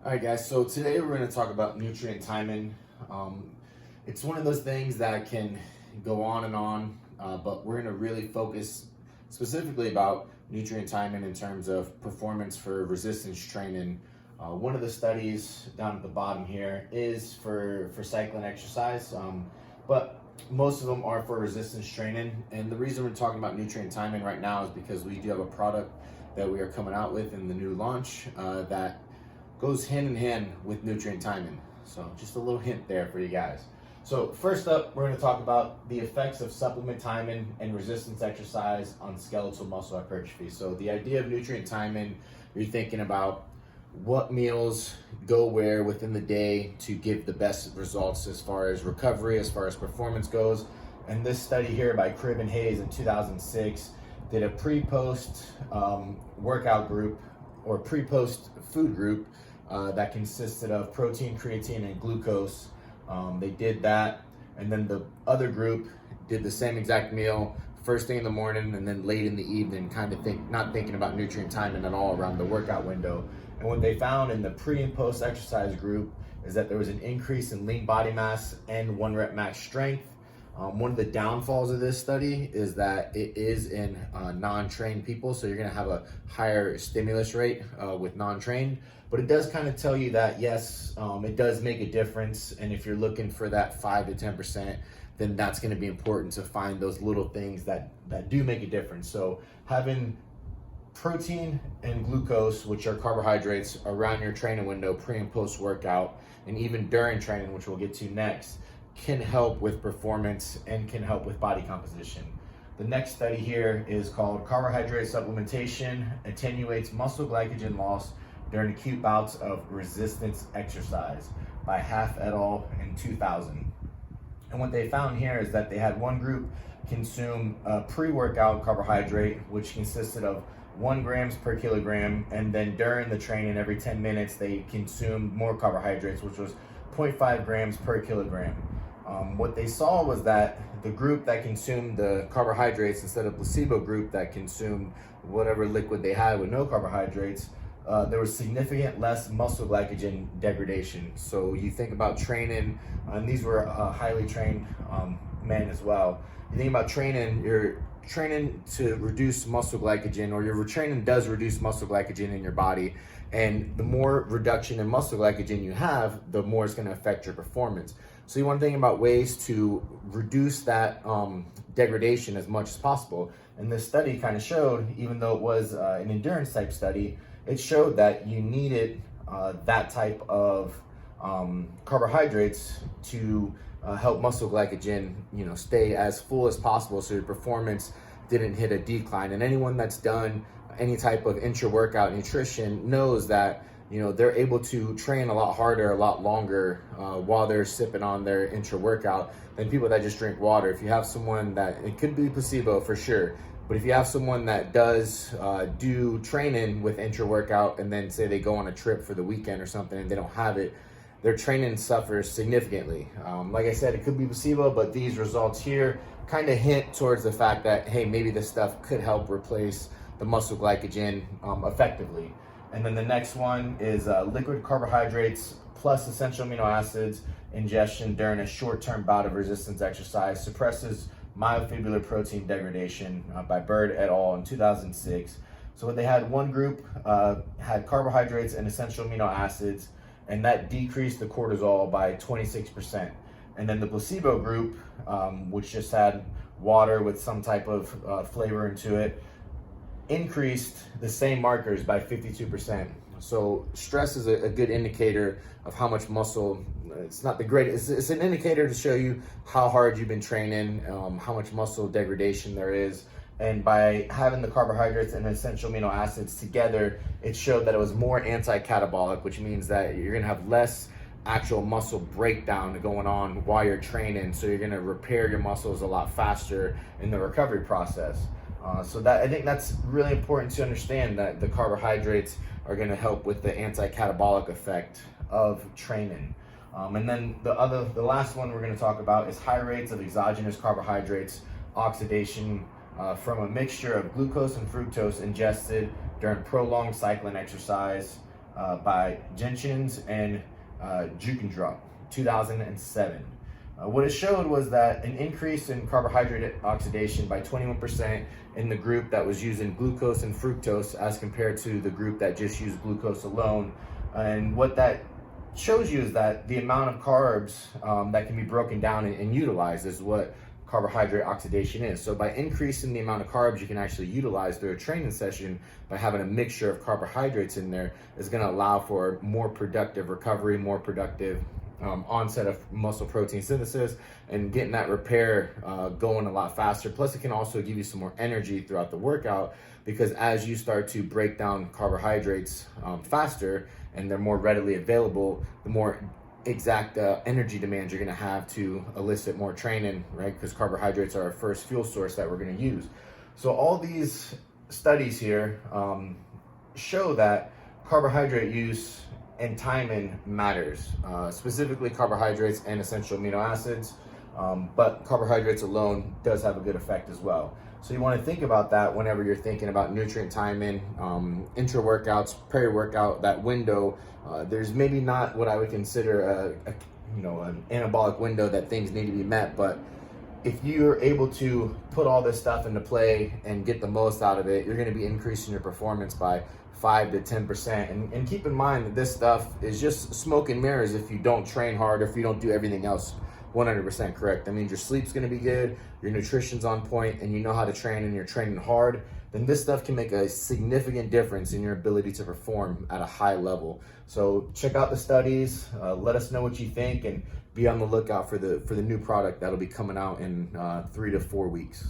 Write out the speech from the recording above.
All right, guys, so today we're going to talk about nutrient timing. It's one of those things that can go on and on, but we're going to really focus specifically about nutrient timing in terms of performance for resistance training. One of the studies down at the bottom here is for cycling exercise, but most of them are for resistance training. And the reason we're talking about nutrient timing right now is because we do have a product that we are coming out with in the new launch that goes hand in hand with nutrient timing. So just a little hint there for you guys. So first up, we're going to talk about the effects of supplement timing and resistance exercise on skeletal muscle hypertrophy. So the idea of nutrient timing, you're thinking about what meals go where within the day to give the best results as far as recovery, as far as performance goes. And this study here by Cribb and Hayes in 2006 did a pre-post workout group or pre-post food group that consisted of protein, creatine, and glucose. They did that, and then the other group did the same exact meal first thing in the morning and then late in the evening, not thinking about nutrient timing at all around the workout window. And what they found in the pre and post exercise group is that there was an increase in lean body mass and 1 rep max strength. One of the downfalls of this study is that it is in non-trained people, so you're going to have a higher stimulus rate with non-trained. But it does kind of tell you that, yes, it does make a difference. And if you're looking for that 5 to 10%, then that's going to be important to find those little things that do make a difference. So having protein and glucose, which are carbohydrates, around your training window, pre and post workout, and even during training, which we'll get to next, can help with performance and can help with body composition. The next study here is called Carbohydrate Supplementation Attenuates Muscle Glycogen Loss During Acute Bouts of Resistance Exercise by Haff et al. In 2000. And what they found here is that they had one group consume a pre-workout carbohydrate, which consisted of 1 grams per kilogram, and then during the training, every 10 minutes, they consumed more carbohydrates, which was 0.5 grams per kilogram. What they saw was that the group that consumed the carbohydrates instead of placebo group that consumed whatever liquid they had with no carbohydrates, there was significant less muscle glycogen degradation. So you think about training, and these were highly trained men as well. You think about training, you're training to reduce muscle glycogen, or your training does reduce muscle glycogen in your body. And the more reduction in muscle glycogen you have, the more it's going to affect your performance. So you want to think about ways to reduce that degradation as much as possible. And this study kind of showed, even though it was an endurance type study, it showed that you needed that type of carbohydrates to help muscle glycogen, stay as full as possible, so your performance didn't hit a decline. And anyone that's done any type of intra-workout nutrition knows that they're able to train a lot harder, a lot longer while they're sipping on their intra-workout than people that just drink water. If you have someone that, it could be placebo for sure, but if you have someone that does do training with intra-workout and then say they go on a trip for the weekend or something and they don't have it, their training suffers significantly. Like I said, it could be placebo, but these results here kind of hint towards the fact that, hey, maybe this stuff could help replace the muscle glycogen effectively. And then the next one is liquid carbohydrates plus essential amino acids ingestion during a short-term bout of resistance exercise suppresses myofibrillar protein degradation by Bird et al. In 2006. So what they had, one group had carbohydrates and essential amino acids, and that decreased the cortisol by 26%. And then the placebo group, which just had water with some type of flavor into it, increased the same markers by 52%. So stress is a good indicator of how much muscle, it's not the greatest, it's an indicator to show you how hard you've been training, how much muscle degradation there is. And by having the carbohydrates and essential amino acids together, it showed that it was more anti-catabolic, which means that you're gonna have less actual muscle breakdown going on while you're training. So you're gonna repair your muscles a lot faster in the recovery process. So that, I think that's really important to understand, that the carbohydrates are going to help with the anti-catabolic effect of training. And then the last one we're going to talk about is high rates of exogenous carbohydrates oxidation from a mixture of glucose and fructose ingested during prolonged cycling exercise by Jentjens and Jeukendrup, 2007. What it showed was that an increase in carbohydrate oxidation by 21% in the group that was using glucose and fructose as compared to the group that just used glucose alone. And what that shows you is that the amount of carbs that can be broken down and utilized is what carbohydrate oxidation is. So by increasing the amount of carbs you can actually utilize through a training session by having a mixture of carbohydrates in there is going to allow for more productive recovery, more productive onset of muscle protein synthesis, and getting that repair going a lot faster. Plus it can also give you some more energy throughout the workout, because as you start to break down carbohydrates faster and they're more readily available, the more exact energy demands you're going to have to elicit more training, right? Because carbohydrates are our first fuel source that we're going to use. So all these studies here show that carbohydrate use and timing matters, specifically carbohydrates and essential amino acids, but carbohydrates alone does have a good effect as well. So you want to think about that whenever you're thinking about nutrient timing, intra-workouts, peri-workout, that window. There's maybe not what I would consider an anabolic window that things need to be met, but if you're able to put all this stuff into play and get the most out of it, you're going to be increasing your performance by 5 to 10%. And keep in mind that this stuff is just smoke and mirrors if you don't train hard, or if you don't do everything else 100% correct. That means your sleep's going to be good, your nutrition's on point, and you know how to train and you're training hard. Then this stuff can make a significant difference in your ability to perform at a high level. So check out the studies, let us know what you think, and be on the lookout for the new product that'll be coming out in 3 to 4 weeks.